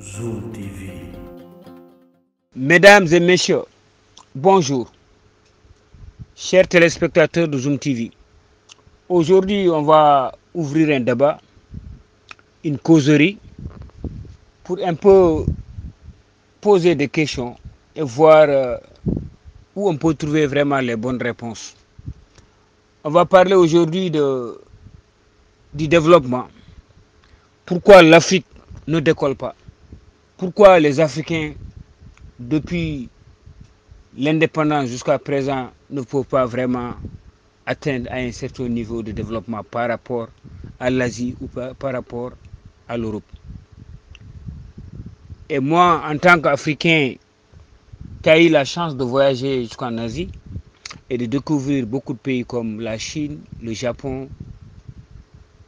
Zoom TV. Mesdames et messieurs, bonjour, chers téléspectateurs de Zoom TV. Aujourd'hui, on va ouvrir un débat, une causerie, pour un peu poser des questions et voir où on peut trouver vraiment les bonnes réponses. On va parler aujourd'hui du développement. Pourquoi l'Afrique ne décolle pas? Pourquoi les Africains, depuis l'indépendance jusqu'à présent, ne peuvent pas vraiment atteindre à un certain niveau de développement par rapport à l'Asie ou par rapport à l'Europe. Et moi, en tant qu'Africain qui a eu la chance de voyager jusqu'en Asie et de découvrir beaucoup de pays comme la Chine, le Japon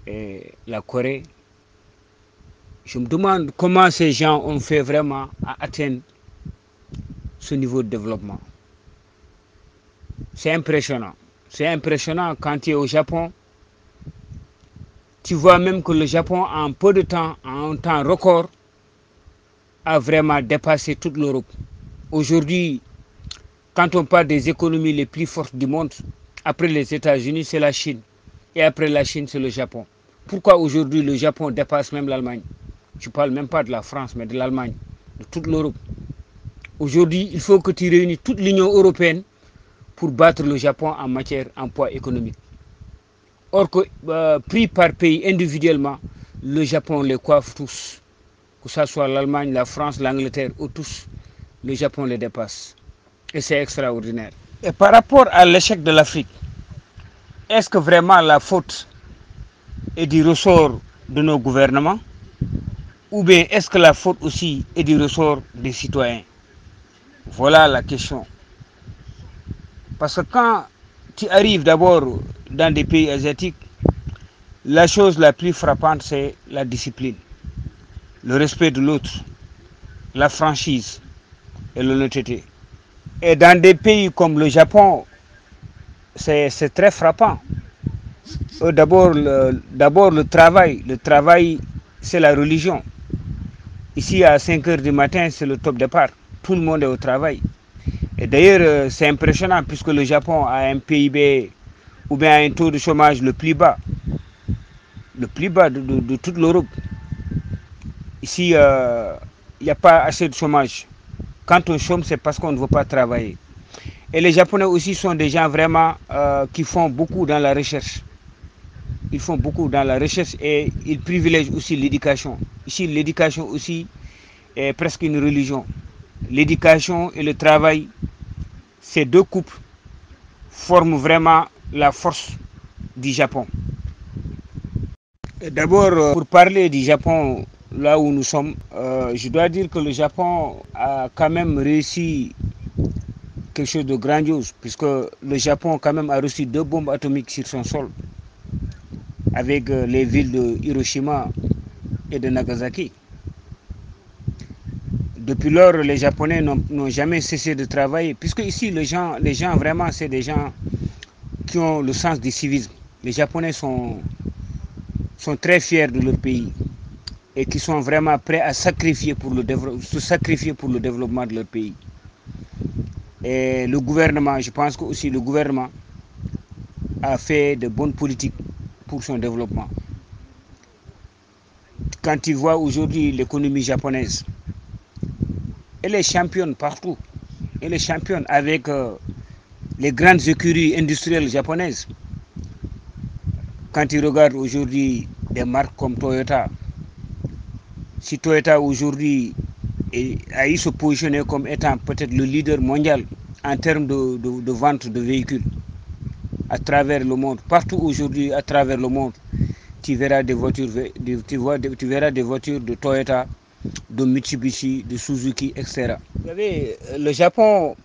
et la Corée, je me demande comment ces gens ont fait vraiment à atteindre ce niveau de développement. C'est impressionnant. C'est impressionnant quand tu es au Japon. Tu vois même que le Japon, en peu de temps, en un temps record, a vraiment dépassé toute l'Europe. Aujourd'hui, quand on parle des économies les plus fortes du monde, après les États-Unis, c'est la Chine. Et après la Chine, c'est le Japon. Pourquoi aujourd'hui le Japon dépasse même l'Allemagne? Je ne parle même pas de la France, mais de l'Allemagne, de toute l'Europe. Aujourd'hui, il faut que tu réunis toute l'Union européenne pour battre le Japon en matière d'emploi économique. Or que pris par pays individuellement, le Japon les coiffe tous. Que ce soit l'Allemagne, la France, l'Angleterre ou tous, le Japon les dépasse. Et c'est extraordinaire. Et par rapport à l'échec de l'Afrique, est-ce que vraiment la faute est du ressort de nos gouvernements? Ou bien est-ce que la faute aussi est du ressort des citoyens? Voilà la question. Parce que quand tu arrives d'abord dans des pays asiatiques, la chose la plus frappante, c'est la discipline, le respect de l'autre, la franchise et l'honnêteté. Et dans des pays comme le Japon, c'est très frappant. D'abord le travail. Le travail, c'est la religion. Ici, à 5 heures du matin, c'est le top départ. Tout le monde est au travail. Et d'ailleurs, c'est impressionnant puisque le Japon a un PIB ou bien un taux de chômage le plus bas de toute l'Europe. Ici, il n'y a pas assez de chômage. Quand on chôme, c'est parce qu'on ne veut pas travailler. Et les Japonais aussi sont des gens vraiment qui font beaucoup dans la recherche. Ils font beaucoup dans la recherche et ils privilègent aussi l'éducation. Ici, l'éducation aussi est presque une religion. L'éducation et le travail, ces deux couples forment vraiment la force du Japon. D'abord, pour parler du Japon, là où nous sommes, je dois dire que le Japon a quand même réussi quelque chose de grandiose, puisque le Japon quand même a reçu 2 bombes atomiques sur son sol, avec les villes de Hiroshima et de Nagasaki. Depuis lors, les Japonais n'ont jamais cessé de travailler, puisque ici, les gens vraiment, c'est des gens qui ont le sens du civisme. Les Japonais sont très fiers de leur pays et qui sont vraiment prêts à sacrifier se sacrifier pour le développement de leur pays. Et le gouvernement, je pense que aussi le gouvernement a fait de bonnes politiques pour son développement. Quand tu vois aujourd'hui l'économie japonaise, elle est championne partout. Elle est championne avec les grandes écuries industrielles japonaises. Quand tu regardes aujourd'hui des marques comme Toyota, si Toyota aujourd'hui a eu se positionner comme étant peut-être le leader mondial en termes de vente de véhicules à travers le monde, partout aujourd'hui à travers le monde, tu verras des voitures, tu verras des voitures de Toyota, de Mitsubishi, de Suzuki, etc. Vous savez, le Japon,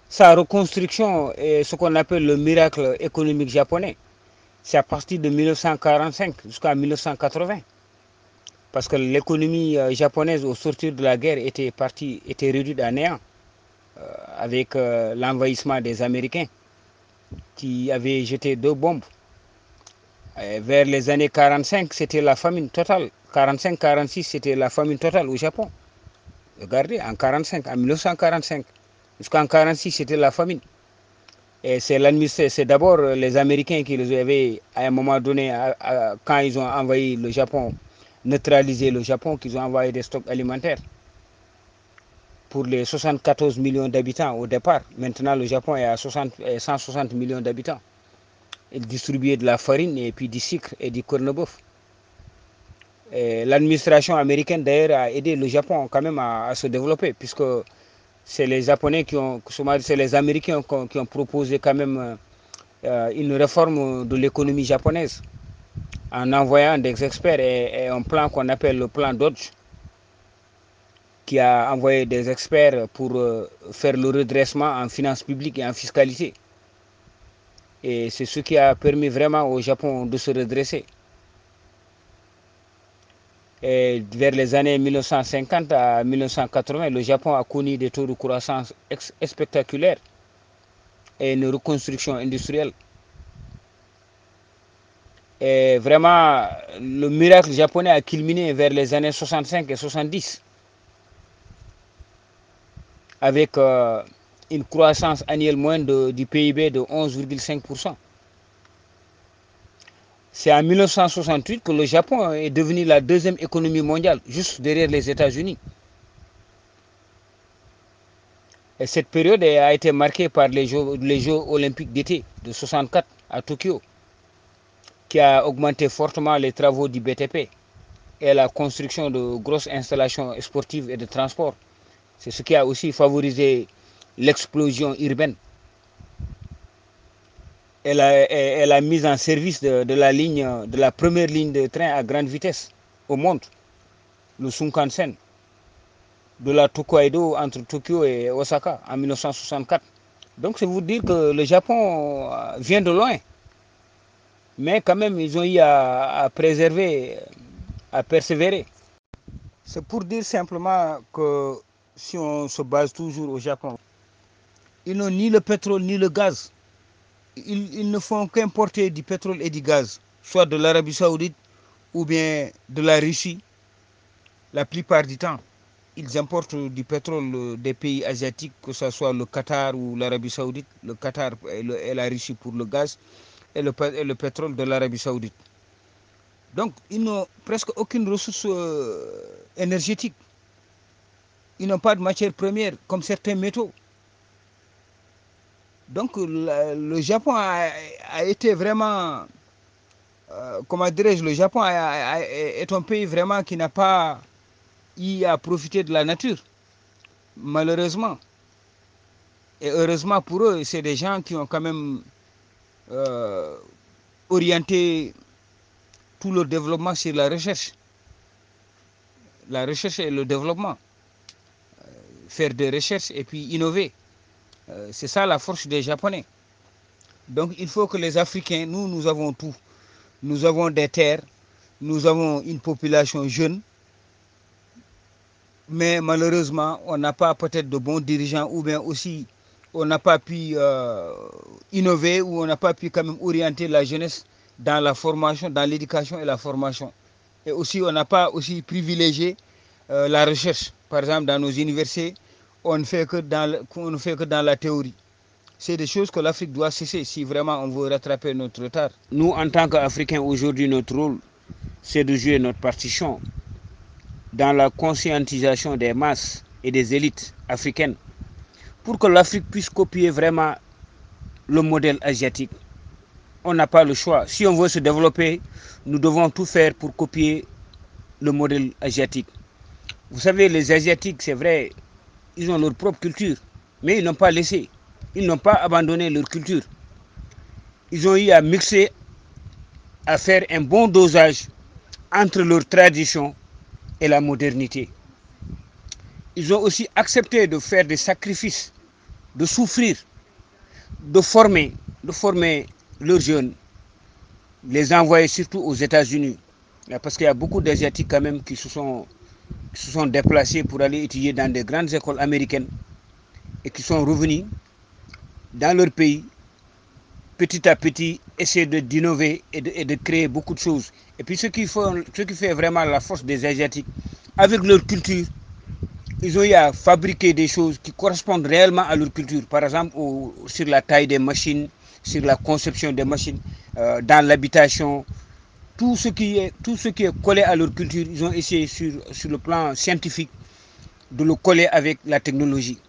sa reconstruction est ce qu'on appelle le miracle économique japonais. C'est à partir de 1945 jusqu'à 1980. Parce que l'économie japonaise au sortir de la guerre était réduite à néant avec l'envahissement des Américains qui avaient jeté 2 bombes. Vers les années 45, c'était la famine totale. 45-46, c'était la famine totale au Japon. Regardez, en 1945, jusqu'en 1946, c'était la famine. Et c'est d'abord les Américains qui les avaient, à un moment donné, quand ils ont envahi le Japon, neutralisé le Japon, qu'ils ont envoyé des stocks alimentaires pour les 74 millions d'habitants au départ. Maintenant, le Japon est à 160 millions d'habitants. Ils distribuaient de la farine et puis du sucre et du corned-beef. L'administration américaine d'ailleurs a aidé le Japon quand même à se développer, puisque c'est les Japonais c'est les Américains qui ont proposé quand même une réforme de l'économie japonaise en envoyant des experts et un plan qu'on appelle le plan Dodge, qui a envoyé des experts pour faire le redressement en finances publiques et en fiscalité. Et c'est ce qui a permis vraiment au Japon de se redresser. Et vers les années 1950 à 1980, le Japon a connu des taux de croissance spectaculaires et une reconstruction industrielle. Et vraiment, le miracle japonais a culminé vers les années 65 et 70 avec une croissance annuelle moyenne du PIB de 11,5%. C'est en 1968 que le Japon est devenu la deuxième économie mondiale, juste derrière les États-Unis. Et cette période a été marquée par les Jeux olympiques d'été de 64 à Tokyo, qui a augmenté fortement les travaux du BTP et la construction de grosses installations sportives et de transport. C'est ce qui a aussi favorisé l'explosion urbaine et la mise en service de la première ligne de train à grande vitesse au monde, le Shinkansen, de la Tokaido entre Tokyo et Osaka en 1964. Donc c'est vous dire que le Japon vient de loin, mais quand même ils ont eu à préserver, à persévérer. C'est pour dire simplement que si on se base toujours au Japon, ils n'ont ni le pétrole ni le gaz. Ils ne font qu'importer du pétrole et du gaz, soit de l'Arabie Saoudite ou bien de la Russie. La plupart du temps, ils importent du pétrole des pays asiatiques, que ce soit le Qatar ou l'Arabie Saoudite. Le Qatar et la Russie pour le gaz et le pétrole de l'Arabie Saoudite. Donc, ils n'ont presque aucune ressource énergétique. Ils n'ont pas de matières premières comme certains métaux. Donc, le Japon a été vraiment, comment dirais-je, le Japon est un pays vraiment qui n'a pas eu à profiter de la nature, malheureusement. Et heureusement pour eux, c'est des gens qui ont quand même euh, orienté tout leur développement sur la recherche. La recherche et le développement. Faire des recherches et puis innover. C'est ça la force des Japonais. Donc il faut que les Africains, nous avons tout. Nous avons des terres, nous avons une population jeune, mais malheureusement, on n'a pas peut-être de bons dirigeants ou bien aussi on n'a pas pu innover ou on n'a pas pu quand même orienter la jeunesse dans la formation, dans l'éducation et la formation. Et aussi, on n'a pas aussi privilégié la recherche. Par exemple, dans nos universités, on ne fait que dans la théorie. C'est des choses que l'Afrique doit cesser si vraiment on veut rattraper notre retard. Nous, en tant qu'Africains, aujourd'hui, notre rôle, c'est de jouer notre partition dans la conscientisation des masses et des élites africaines pour que l'Afrique puisse copier vraiment le modèle asiatique. On n'a pas le choix. Si on veut se développer, nous devons tout faire pour copier le modèle asiatique. Vous savez, les Asiatiques, c'est vrai, ils ont leur propre culture, mais ils n'ont pas laissé, ils n'ont pas abandonné leur culture. Ils ont eu à mixer, à faire un bon dosage entre leur tradition et la modernité. Ils ont aussi accepté de faire des sacrifices, de souffrir, de former leurs jeunes, les envoyer surtout aux États-Unis. Parce qu'il y a beaucoup d'Asiatiques quand même qui se sont déplacés pour aller étudier dans des grandes écoles américaines et qui sont revenus dans leur pays, petit à petit, essayer d'innover et de créer beaucoup de choses. Et puis ce qui fait vraiment la force des Asiatiques, avec leur culture, ils ont eu à fabriquer des choses qui correspondent réellement à leur culture. Par exemple, sur la taille des machines, sur la conception des machines, dans l'habitation, tout ce qui est collé à leur culture, ils ont essayé sur le plan scientifique de le coller avec la technologie.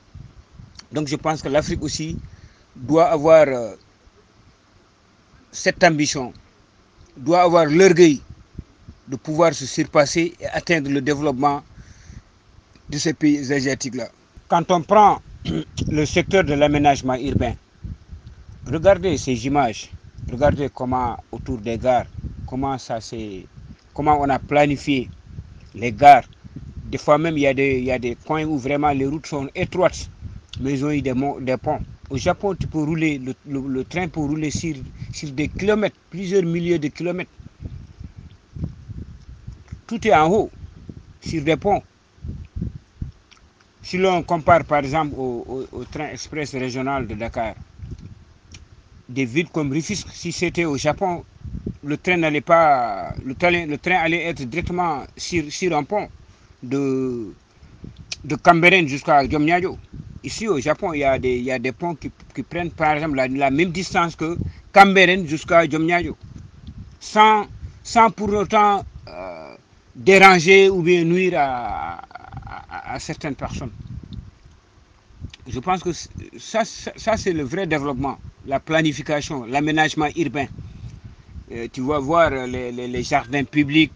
Donc je pense que l'Afrique aussi doit avoir cette ambition, doit avoir l'orgueil de pouvoir se surpasser et atteindre le développement de ces pays asiatiques-là. Quand on prend le secteur de l'aménagement urbain, regardez ces images, regardez comment autour des gares, comment on a planifié les gares. Des fois même, il y a des coins où vraiment les routes sont étroites, mais ils ont eu des ponts. Au Japon, tu peux rouler, le train peut rouler sur des kilomètres, plusieurs milliers de kilomètres. Tout est en haut, sur des ponts. Si l'on compare par exemple au train express régional de Dakar, des villes comme Rufisque, si c'était au Japon, le train allait être directement sur un pont de Cambérène jusqu'à Diomniadio. Ici au Japon, il y a des ponts qui prennent par exemple la même distance que Cambérène jusqu'à Diomniadio, sans pour autant déranger ou bien nuire à certaines personnes. Je pense que ça c'est le vrai développement, la planification, l'aménagement urbain. Tu vas voir les jardins publics,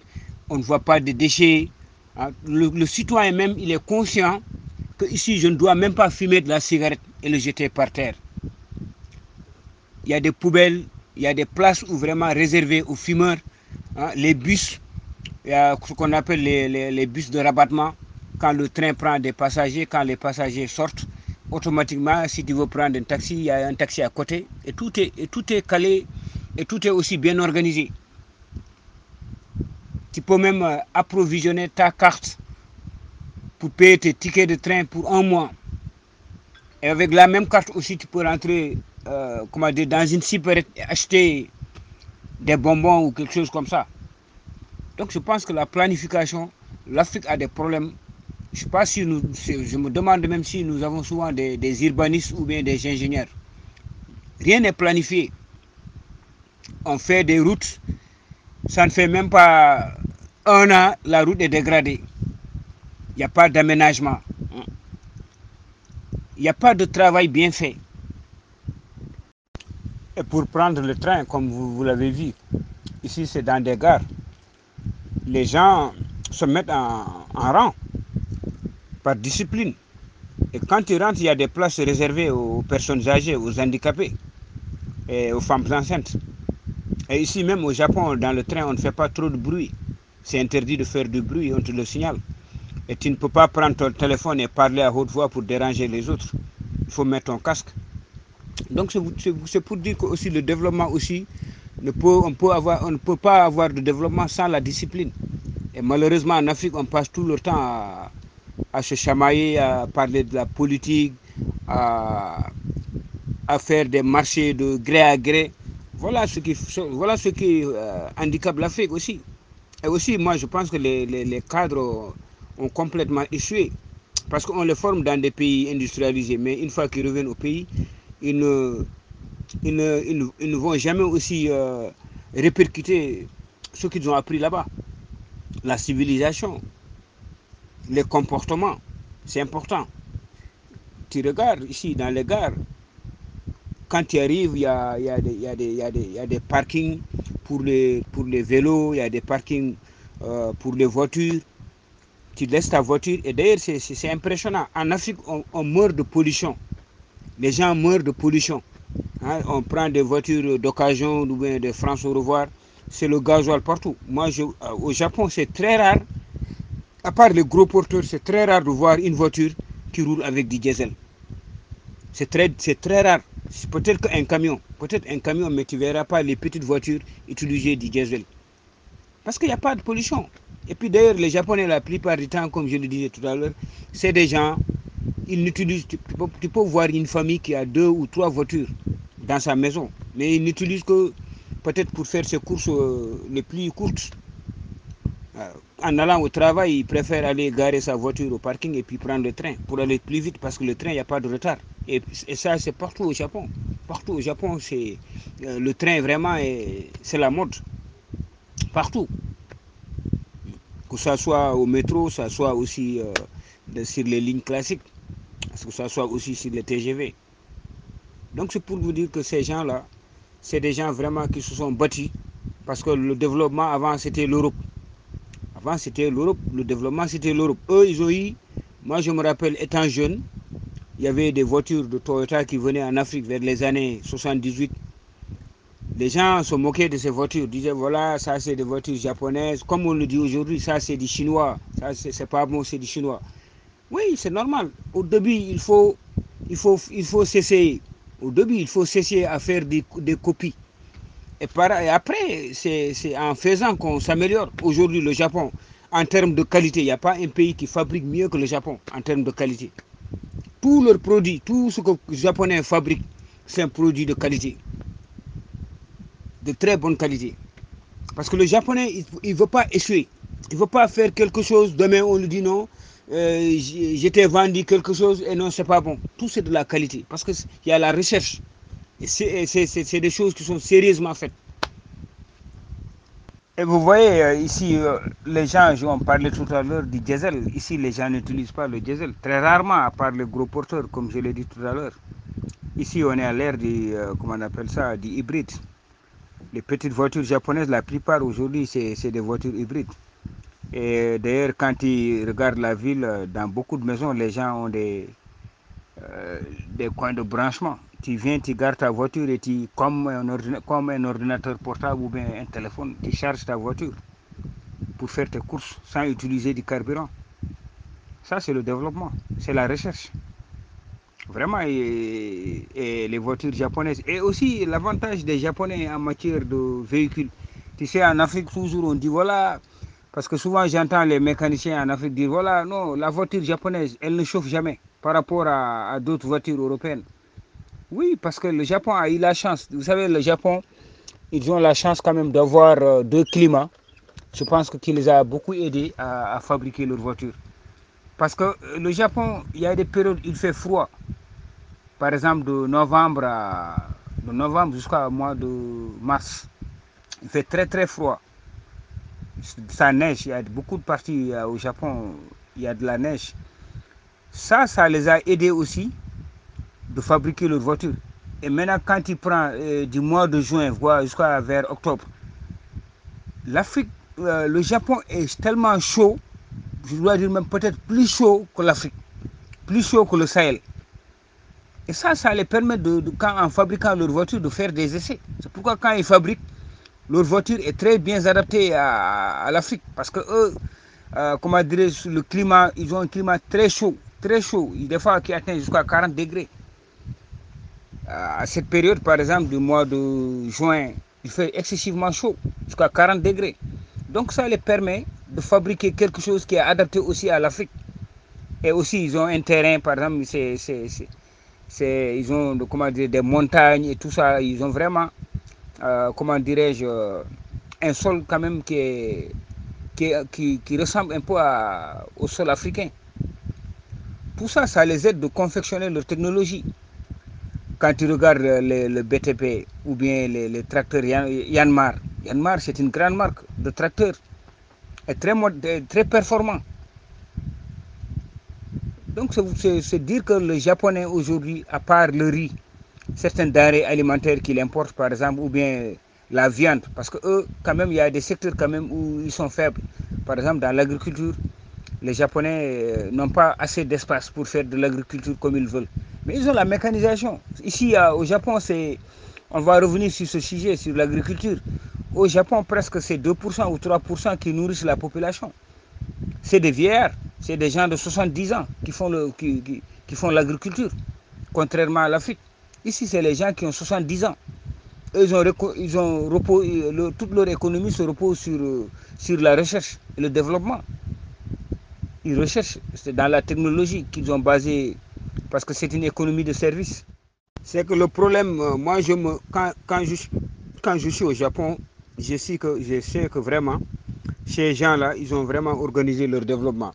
on ne voit pas de déchets. Hein. Le citoyen même, il est conscient que ici, je ne dois même pas fumer de la cigarette et le jeter par terre. Il y a des poubelles, il y a des places où vraiment réservées aux fumeurs. Hein. Les bus, il y a ce qu'on appelle les bus de rabattement. Quand le train prend des passagers, quand les passagers sortent, automatiquement, si tu veux prendre un taxi, il y a un taxi à côté. Et tout est calé et tout est aussi bien organisé. Tu peux même approvisionner ta carte pour payer tes tickets de train pour un mois. Et avec la même carte aussi, tu peux rentrer dans une supérette et acheter des bonbons ou quelque chose comme ça. Donc je pense que la planification, l'Afrique a des problèmes. Je sais pas si je me demande même si nous avons souvent des urbanistes ou bien des ingénieurs. Rien n'est planifié. On fait des routes, ça ne fait même pas un an, la route est dégradée. Il n'y a pas d'aménagement. Il n'y a pas de travail bien fait. Et pour prendre le train, comme vous l'avez vu, ici c'est dans des gares. Les gens se mettent en rang par discipline. Et quand tu rentres, il y a des places réservées aux personnes âgées, aux handicapés et aux femmes enceintes. Et ici même au Japon, dans le train, on ne fait pas trop de bruit. C'est interdit de faire du bruit, on te le signale. Et tu ne peux pas prendre ton téléphone et parler à haute voix pour déranger les autres. Il faut mettre ton casque. Donc c'est pour dire que aussi le développement aussi, on ne peut pas avoir de développement sans la discipline. Et malheureusement en Afrique, on passe tout le temps à se chamailler, à parler de la politique, à faire des marchés de gré à gré. Voilà ce qui handicape l'Afrique aussi. Et aussi, moi, je pense que les cadres ont complètement échoué. Parce qu'on les forme dans des pays industrialisés. Mais une fois qu'ils reviennent au pays, ils ne vont jamais aussi répercuter ce qu'ils ont appris là-bas. La civilisation, les comportements, c'est important. Tu regardes ici dans les gares, quand tu arrives, il y a des parkings pour les vélos, il y a des parkings pour les voitures. Tu laisses ta voiture et d'ailleurs c'est impressionnant. En Afrique, on meurt de pollution. Les gens meurent de pollution. Hein, on prend des voitures d'occasion ou bien de France au revoir. C'est le gasoil partout. Moi, au Japon, c'est très rare. À part les gros porteurs, c'est très rare de voir une voiture qui roule avec du diesel. C'est très rare. Peut-être un camion, mais tu ne verras pas les petites voitures utiliser du diesel. Parce qu'il n'y a pas de pollution. Et puis d'ailleurs, les Japonais, la plupart du temps, comme je le disais tout à l'heure, c'est des gens, ils n'utilisent, tu peux voir une famille qui a 2 ou 3 voitures dans sa maison, mais ils n'utilisent que peut-être pour faire ses courses les plus courtes. En allant au travail, il préfère aller garer sa voiture au parking et puis prendre le train pour aller plus vite parce que le train, il n'y a pas de retard. Et ça, c'est partout au Japon. Partout au Japon, c'est le train vraiment, c'est la mode. Partout. Que ce soit au métro, que ce soit aussi sur les lignes classiques, que ce soit aussi sur les TGV. Donc c'est pour vous dire que ces gens-là, c'est des gens vraiment qui se sont battus parce que le développement avant c'était l'Europe. Avant c'était l'Europe, le développement c'était l'Europe. Eux ils ont eu, moi je me rappelle étant jeune, il y avait des voitures de Toyota qui venaient en Afrique vers les années 78. Les gens se moquaient de ces voitures, disaient voilà, ça c'est des voitures japonaises. Comme on le dit aujourd'hui, ça c'est du chinois, ça c'est pas bon, c'est du chinois. Oui, c'est normal. Au début, il faut cesser. Au début, il faut cesser à faire des copies. Et après, c'est en faisant qu'on s'améliore. Aujourd'hui, le Japon, en termes de qualité, il n'y a pas un pays qui fabrique mieux que le Japon en termes de qualité. Tous leurs produits, tout ce que les Japonais fabriquent, c'est un produit de qualité. De très bonne qualité. Parce que le Japonais, il ne veut pas échouer. Il ne veut pas faire quelque chose, demain on lui dit non, j'étais vendu quelque chose et non, c'est pas bon. Tout c'est de la qualité. Parce qu'il y a la recherche. Et c'est des choses qui sont sérieusement faites. Et vous voyez ici, les gens, on parlait tout à l'heure du diesel. Ici, les gens n'utilisent pas le diesel. Très rarement, à part les gros porteurs, comme je l'ai dit tout à l'heure. Ici, on est à l'ère du, comment on appelle ça, du hybride. Les petites voitures japonaises, la plupart aujourd'hui, c'est des voitures hybrides. Et d'ailleurs, quand ils regardent la ville, dans beaucoup de maisons, les gens ont des coins de branchement. Tu viens, tu gardes ta voiture et tu, comme un ordinateur portable ou bien un téléphone, tu charges ta voiture pour faire tes courses sans utiliser du carburant. Ça, c'est le développement, c'est la recherche. Vraiment, et les voitures japonaises. Et aussi, l'avantage des Japonais en matière de véhicules. Tu sais, en Afrique, toujours, on dit voilà, parce que souvent, j'entends les mécaniciens en Afrique dire voilà, non, la voiture japonaise, elle ne chauffe jamais par rapport à d'autres voitures européennes. Oui, parce que le Japon a eu la chance. Vous savez, le Japon, ils ont la chance quand même d'avoir deux climats. Je pense que qui les a beaucoup aidés à fabriquer leurs voitures. Parce que le Japon, il y a des périodes où il fait froid. Par exemple, de novembre jusqu'au mois de mars, il fait très très froid. Ça neige, il y a beaucoup de parties au Japon, il y a de la neige. Ça les a aidés aussi de fabriquer leurs voitures. Et maintenant, quand il prend du mois de juin jusqu'à vers octobre, l'Afrique, le Japon est tellement chaud, je dois dire même peut-être plus chaud que l'Afrique, plus chaud que le Sahel. Et ça les permet, quand, en fabriquant leur voiture, de faire des essais. C'est pourquoi quand ils fabriquent, leur voiture est très bien adaptée à l'Afrique. Parce que eux, comment dirais-je, le climat, ils ont un climat très chaud, des fois qui atteint jusqu'à 40 degrés. À cette période, par exemple, du mois de juin, il fait excessivement chaud, jusqu'à 40 degrés. Donc ça les permet de fabriquer quelque chose qui est adapté aussi à l'Afrique. Et aussi, ils ont un terrain, par exemple, ils ont comment dire, des montagnes et tout ça. Ils ont vraiment, comment dirais-je, un sol quand même qui ressemble un peu au sol africain. Tout ça, ça les aide de confectionner leur technologie. Quand tu regardes le BTP ou bien les tracteurs Yanmar, Yanmar c'est une grande marque de tracteurs et très performant. Donc c'est dire que le Japonais aujourd'hui, à part le riz, certaines denrées alimentaires qu'il importe par exemple, ou bien la viande, parce que eux, quand même, il y a des secteurs quand même où ils sont faibles. Par exemple, dans l'agriculture, les Japonais n'ont pas assez d'espace pour faire de l'agriculture comme ils veulent. Mais ils ont la mécanisation. Ici, au Japon, on va revenir sur ce sujet, sur l'agriculture. Au Japon, presque c'est 2% ou 3% qui nourrissent la population. C'est des vieillards, c'est des gens de 70 ans qui font l'agriculture, contrairement à l'Afrique. Ici, c'est les gens qui ont 70 ans. Eux, toute leur économie se repose sur la recherche et le développement. Ils recherchent, c'est dans la technologie qu'ils ont basé, parce que c'est une économie de service. C'est que le problème, moi, quand je suis au Japon, je sais que vraiment, ces gens-là, ils ont vraiment organisé leur développement.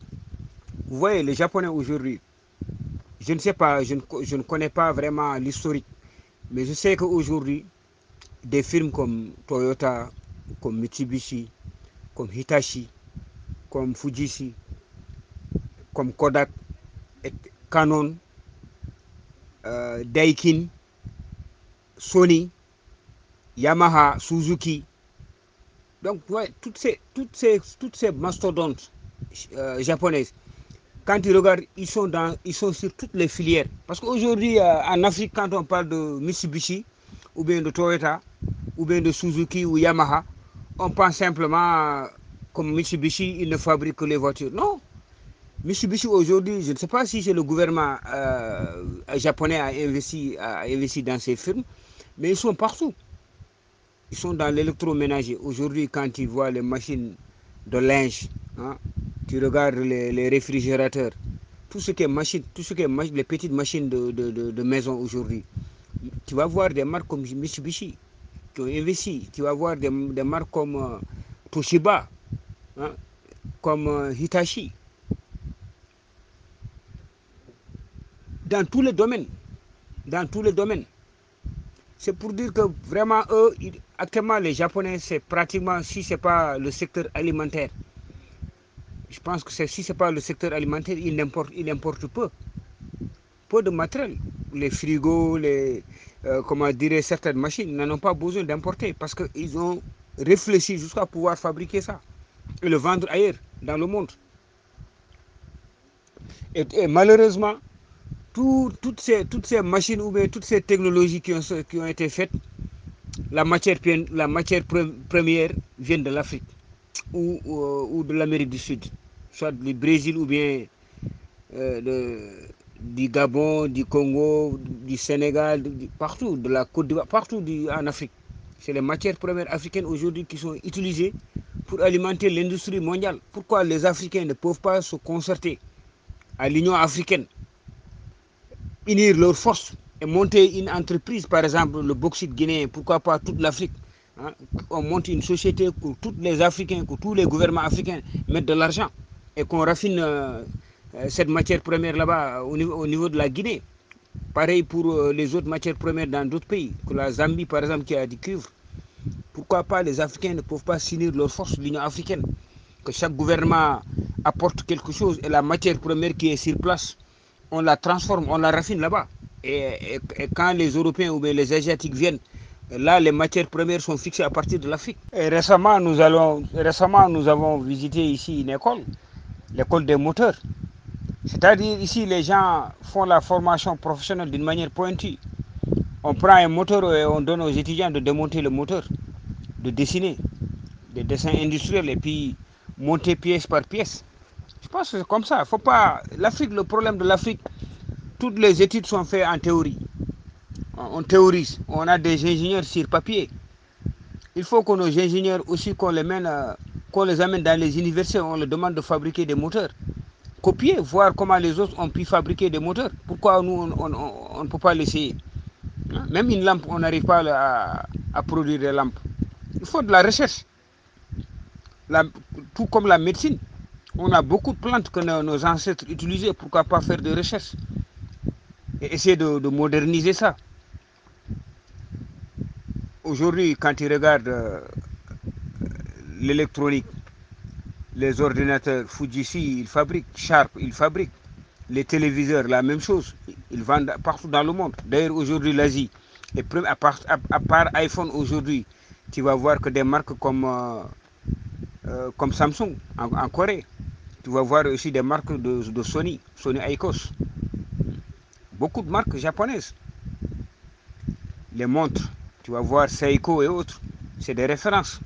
Vous voyez, les Japonais aujourd'hui, je ne sais pas, je ne connais pas vraiment l'historique, mais je sais qu'aujourd'hui, des firmes comme Toyota, comme Mitsubishi, comme Hitachi, comme Fujitsu, comme Kodak, Canon, Daikin, Sony, Yamaha, Suzuki. Donc, ouais, toutes ces mastodontes japonaises, quand ils regardent, ils sont sur toutes les filières. Parce qu'aujourd'hui, en Afrique, quand on parle de Mitsubishi, ou bien de Toyota, ou bien de Suzuki ou Yamaha, on pense simplement, comme Mitsubishi, ils ne fabriquent que les voitures. Non, Mitsubishi aujourd'hui, je ne sais pas si c'est le gouvernement japonais a investi dans ces firmes, mais ils sont partout. Ils sont dans l'électroménager. Aujourd'hui, quand tu vois les machines de linge, hein, tu regardes les réfrigérateurs, tout ce qui est machine, tout ce qui est les petites machines de maison aujourd'hui, tu vas voir des marques comme Mitsubishi qui ont investi. Tu vas voir des marques comme Toshiba, hein, comme Hitachi, dans tous les domaines. Dans tous les domaines. C'est pour dire que vraiment, eux, actuellement, les Japonais, c'est pratiquement, si ce n'est pas le secteur alimentaire, je pense que si ce n'est pas le secteur alimentaire, ils importent peu de matériel. Les frigos, comment dire, certaines machines n'en ont pas besoin d'importer parce qu'ils ont réfléchi jusqu'à pouvoir fabriquer ça et le vendre ailleurs, dans le monde. Et malheureusement, toutes ces machines ou bien toutes ces technologies qui ont été faites, la matière première vient de l'Afrique ou de l'Amérique du Sud, soit du Brésil ou bien du Gabon, du Congo, du Sénégal, partout, de la Côte d'Ivoire, partout en Afrique. C'est les matières premières africaines aujourd'hui qui sont utilisées pour alimenter l'industrie mondiale. Pourquoi les Africains ne peuvent pas se concerter à l'Union africaine, unir leurs forces et monter une entreprise, par exemple le bauxite guinéen, pourquoi pas toute l'Afrique, hein? On monte une société pour tous les Africains, que tous les gouvernements africains mettent de l'argent et qu'on raffine cette matière première là-bas au niveau de la Guinée. Pareil pour les autres matières premières dans d'autres pays, que la Zambie par exemple qui a du cuivre. Pourquoi pas les Africains ne peuvent pas s'unir leurs forces, l'Union africaine, que chaque gouvernement apporte quelque chose et la matière première qui est sur place, on la transforme, on la raffine là-bas. Et quand les Européens ou bien les Asiatiques viennent, là, les matières premières sont fixées à partir de l'Afrique. Et récemment, nous avons visité ici une école, l'école des moteurs. C'est-à-dire ici, les gens font la formation professionnelle d'une manière pointue. On prend un moteur et on donne aux étudiants de démonter le moteur, de dessiner des dessins industriels et puis monter pièce par pièce. Je pense que c'est comme ça. Faut pas. L'Afrique, le problème de l'Afrique, toutes les études sont faites en théorie. On théorise. On a des ingénieurs sur papier. Il faut que nos ingénieurs aussi qu'on les amène dans les universités, on leur demande de fabriquer des moteurs. Copier, voir comment les autres ont pu fabriquer des moteurs. Pourquoi nous, on ne peut pas l'essayer? Même une lampe, on n'arrive pas à produire des lampes. Il faut de la recherche. Tout comme la médecine. On a beaucoup de plantes que nos ancêtres utilisaient. Pourquoi pas faire des recherches et essayer de moderniser ça? Aujourd'hui, quand tu regardes l'électronique, les ordinateurs, Fujitsu, ils fabriquent, Sharp, ils fabriquent. Les téléviseurs, la même chose. Ils vendent partout dans le monde. D'ailleurs, aujourd'hui, l'Asie, à part iPhone aujourd'hui, tu vas voir que des marques comme Samsung en Corée. Tu vas voir aussi des marques de Sony, Sony Aicos. Beaucoup de marques japonaises. Les montres, tu vas voir Seiko et autres. C'est des références.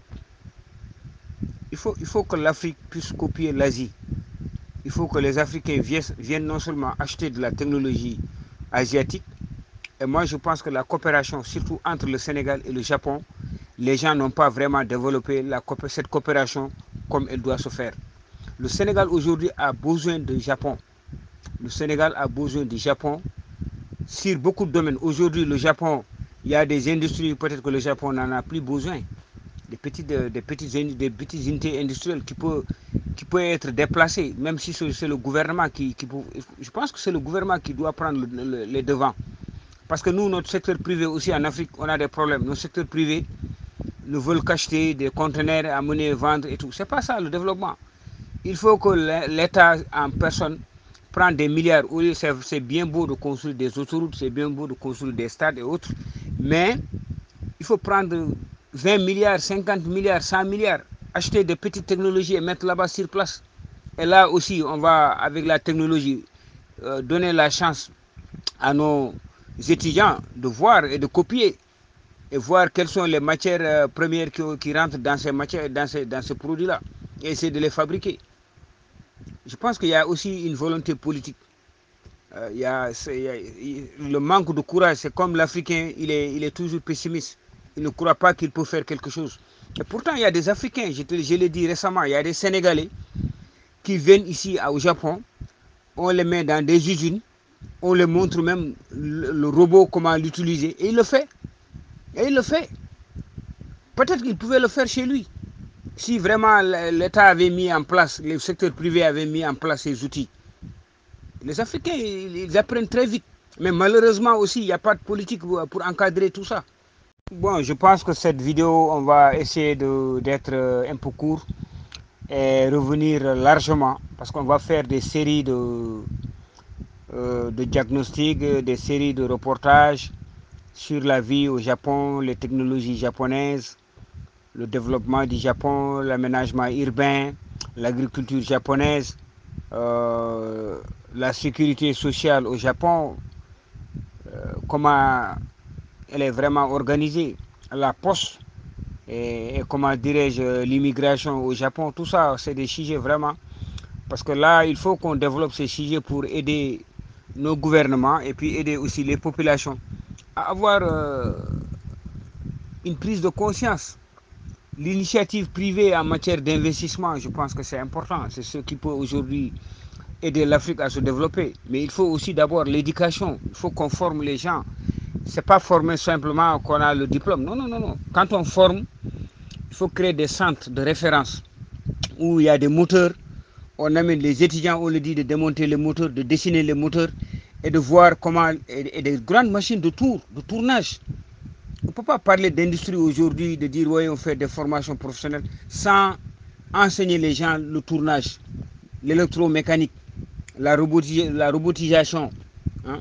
Il faut que l'Afrique puisse copier l'Asie. Il faut que les Africains viennent non seulement acheter de la technologie asiatique, et moi je pense que la coopération, surtout entre le Sénégal et le Japon, les gens n'ont pas vraiment développé cette coopération comme elle doit se faire. Le Sénégal aujourd'hui a besoin du Japon. Le Sénégal a besoin du Japon sur beaucoup de domaines. Aujourd'hui, le Japon, il y a des industries, peut-être que le Japon n'en a plus besoin. des petites unités industrielles qui peut être déplacées, même si c'est le gouvernement je pense que c'est le gouvernement qui doit prendre les devants. Parce que nous, notre secteur privé aussi en Afrique, on a des problèmes. Nos secteurs privés ne veulent qu'acheter des conteneurs, amener, vendre et tout. C'est pas ça le développement. Il faut que l'État en personne prenne des milliards. Oui, c'est bien beau de construire des autoroutes, c'est bien beau de construire des stades et autres, mais il faut prendre 20 milliards, 50 milliards, 100 milliards, acheter des petites technologies et mettre là-bas sur place. Et là aussi, on va, avec la technologie, donner la chance à nos étudiants de voir et de copier et voir quelles sont les matières premières qui rentrent dans ces matières, dans ces produits-là, et essayer de les fabriquer. Je pense qu'il y a aussi une volonté politique. Le manque de courage, c'est comme l'Africain, il est toujours pessimiste. Il ne croit pas qu'il peut faire quelque chose. Et pourtant, il y a des Africains, je l'ai dit récemment, il y a des Sénégalais qui viennent ici au Japon, on les met dans des usines, on les montre même le robot, comment l'utiliser, et il le fait. Et il le fait. Peut-être qu'il pouvait le faire chez lui. Si vraiment l'État avait mis en place, le secteur privé avait mis en place ces outils. Les Africains, ils apprennent très vite. Mais malheureusement aussi, il n'y a pas de politique pour encadrer tout ça. Bon, je pense que cette vidéo, on va essayer d'être un peu court et revenir largement parce qu'on va faire des séries de diagnostics, des séries de reportages sur la vie au Japon, les technologies japonaises, le développement du Japon, l'aménagement urbain, l'agriculture japonaise, la sécurité sociale au Japon, comment elle est vraiment organisée, la poste et comment dirais-je l'immigration au Japon, tout ça c'est des sujets vraiment, parce que là il faut qu'on développe ces sujets pour aider nos gouvernements et puis aider aussi les populations à avoir une prise de conscience. L'initiative privée en matière d'investissement, je pense que c'est important, c'est ce qui peut aujourd'hui aider l'Afrique à se développer. Mais il faut aussi d'abord l'éducation, il faut qu'on forme les gens. C'est pas former simplement qu'on a le diplôme. Non, non, non, non. Quand on forme, il faut créer des centres de référence où il y a des moteurs. On amène les étudiants, on leur dit de démonter les moteurs, de dessiner les moteurs et de voir comment, et des grandes machines de tournage. On ne peut pas parler d'industrie aujourd'hui, de dire oui, on fait des formations professionnelles sans enseigner les gens le tournage, l'électromécanique, la robotisation, hein,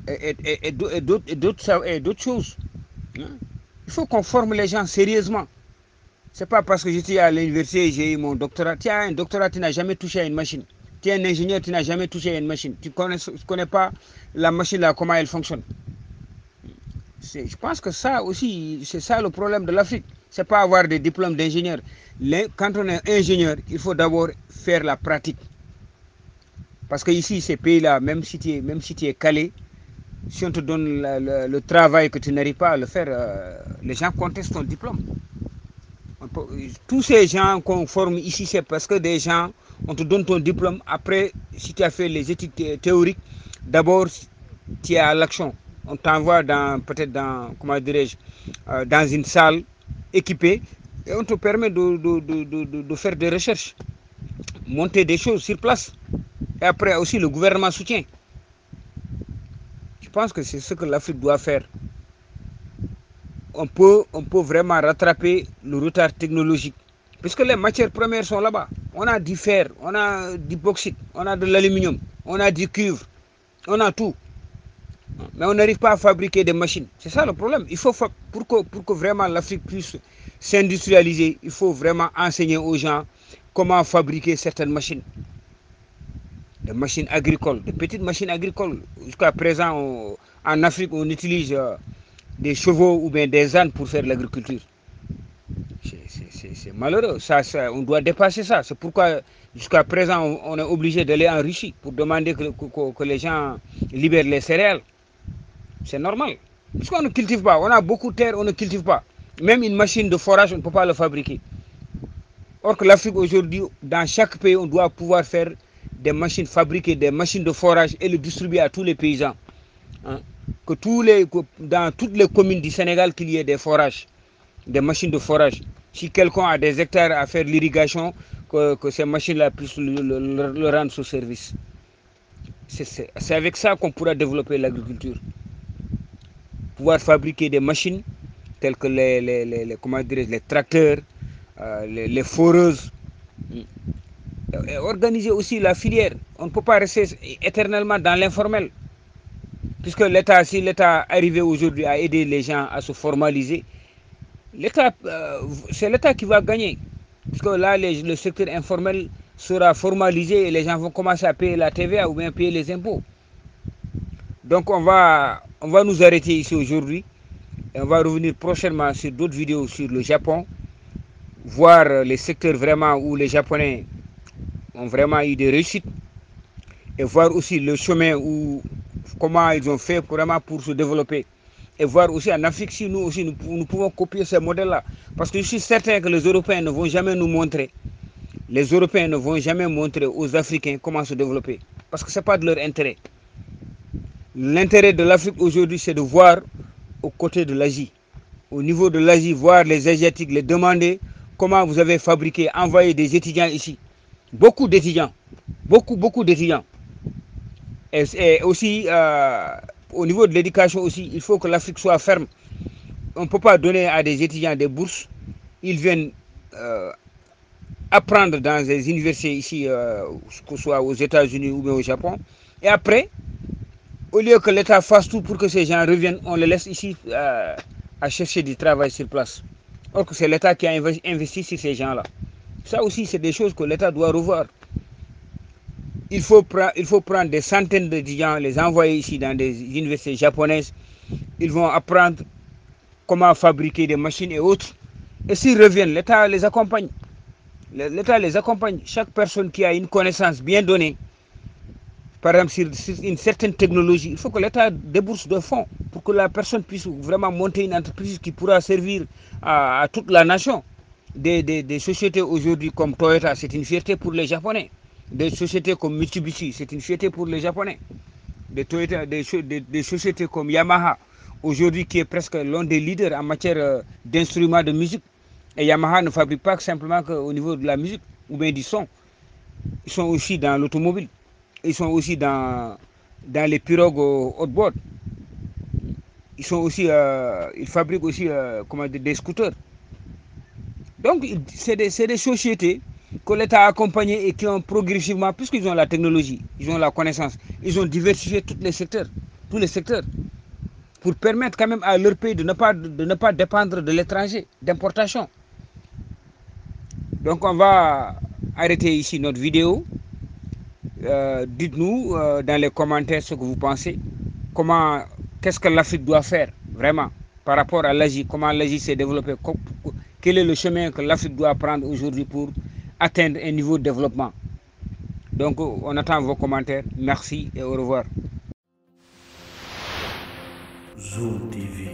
et d'autres choses. Hein. Il faut qu'on forme les gens sérieusement. Ce n'est pas parce que j'étais à l'université et j'ai eu mon doctorat. Tu as un doctorat, tu n'as jamais touché à une machine. Tu es un ingénieur, tu n'as jamais touché à une machine. Tu ne connais pas la machine là, comment elle fonctionne. Je pense que ça aussi, c'est ça le problème de l'Afrique. Ce n'est pas avoir des diplômes d'ingénieur. Quand on est ingénieur, il faut d'abord faire la pratique. Parce que ici, ces pays-là, même si tu es calé, si on te donne le travail que tu n'arrives pas à le faire, les gens contestent ton diplôme. Tous ces gens qu'on forme ici, c'est parce que des gens, on te donne ton diplôme. Après, si tu as fait les études théoriques, d'abord, tu es à l'action. On t'envoie peut-être dans, comment dirais-je, dans une salle équipée et on te permet de faire des recherches, monter des choses sur place. Et après aussi, le gouvernement soutient. Je pense que c'est ce que l'Afrique doit faire. On peut vraiment rattraper le retard technologique. Puisque les matières premières sont là-bas. On a du fer, on a du bauxite, on a de l'aluminium, on a du cuivre, on a tout. Mais on n'arrive pas à fabriquer des machines. C'est ça le problème. Il faut, pour que vraiment l'Afrique puisse s'industrialiser, il faut vraiment enseigner aux gens comment fabriquer certaines machines. Des machines agricoles, des petites machines agricoles. Jusqu'à présent, en Afrique, on utilise des chevaux ou bien des ânes pour faire l'agriculture. C'est malheureux. On doit dépasser ça. C'est pourquoi jusqu'à présent, on est obligé d'aller en Russie pour demander que les gens libèrent les céréales. C'est normal. Puisqu'on ne cultive pas, on a beaucoup de terre, on ne cultive pas. Même une machine de forage, on ne peut pas le fabriquer. Or que l'Afrique aujourd'hui, dans chaque pays, on doit pouvoir faire des machines, fabriquer des machines de forage et le distribuer à tous les paysans. Hein. Que dans toutes les communes du Sénégal, qu'il y ait des forages. des machines de forage. Si quelqu'un a des hectares à faire l'irrigation, que ces machines-là puissent le rendre ce service. C'est avec ça qu'on pourra développer l'agriculture. Pouvoir fabriquer des machines telles que les tracteurs, les foreuses, et organiser aussi la filière. On ne peut pas rester éternellement dans l'informel. Puisque l'État, si l'État arrivait aujourd'hui à aider les gens à se formaliser, c'est l'État qui va gagner. Puisque là, le secteur informel sera formalisé et les gens vont commencer à payer la TVA ou bien payer les impôts. Donc on va nous arrêter ici aujourd'hui. Et on va revenir prochainement sur d'autres vidéos sur le Japon. Voir les secteurs vraiment où les Japonais ont vraiment eu des réussites. Et voir aussi le chemin où comment ils ont fait vraiment pour se développer. Et voir aussi en Afrique si nous aussi nous pouvons copier ces modèles-là. Parce que je suis certain que les Européens ne vont jamais nous montrer. Les Européens ne vont jamais montrer aux Africains comment se développer. Parce que ce n'est pas de leur intérêt. L'intérêt de l'Afrique aujourd'hui, c'est de voir aux côtés de l'Asie. Au niveau de l'Asie, voir les Asiatiques, les demander comment vous avez fabriqué, envoyé des étudiants ici. Beaucoup d'étudiants. Beaucoup d'étudiants. Et aussi, au niveau de l'éducation aussi, il faut que l'Afrique soit ferme. On ne peut pas donner à des étudiants des bourses. Ils viennent apprendre dans des universités ici, que ce soit aux États-Unis ou bien au Japon. Et après, au lieu que l'État fasse tout pour que ces gens reviennent, on les laisse ici à chercher du travail sur place. Or que c'est l'État qui a investi sur ces gens-là. Ça aussi, c'est des choses que l'État doit revoir. Il faut prendre des centaines d'étudiants, les envoyer ici dans des universités japonaises. Ils vont apprendre comment fabriquer des machines et autres. Et s'ils reviennent, l'État les accompagne. L'État les accompagne. Chaque personne qui a une connaissance bien donnée, par exemple sur une certaine technologie, il faut que l'État débourse de fonds pour que la personne puisse vraiment monter une entreprise qui pourra servir à toute la nation. Des sociétés aujourd'hui comme Toyota, c'est une fierté pour les Japonais. Des sociétés comme Mitsubishi, c'est une fierté pour les Japonais. Des sociétés comme Yamaha, aujourd'hui qui est presque l'un des leaders en matière d'instruments de musique. Et Yamaha ne fabrique pas simplement qu'au niveau de la musique ou bien du son. Ils sont aussi dans l'automobile. Ils sont aussi dans les pirogues haut-bord. Ils fabriquent aussi des scooters. Donc, c'est des sociétés que l'État a accompagnées et qui ont progressivement, puisqu'ils ont la technologie, ils ont la connaissance, ils ont diversifié tous les secteurs, pour permettre quand même à leur pays de ne pas dépendre de l'étranger, d'importation. Donc, on va arrêter ici notre vidéo. Dites-nous dans les commentaires ce que vous pensez. Qu'est-ce que l'Afrique doit faire vraiment par rapport à l'Asie, comment l'Asie s'est développée, quel est le chemin que l'Afrique doit prendre aujourd'hui pour atteindre un niveau de développement. Donc on attend vos commentaires. Merci et au revoir. Zoom TV.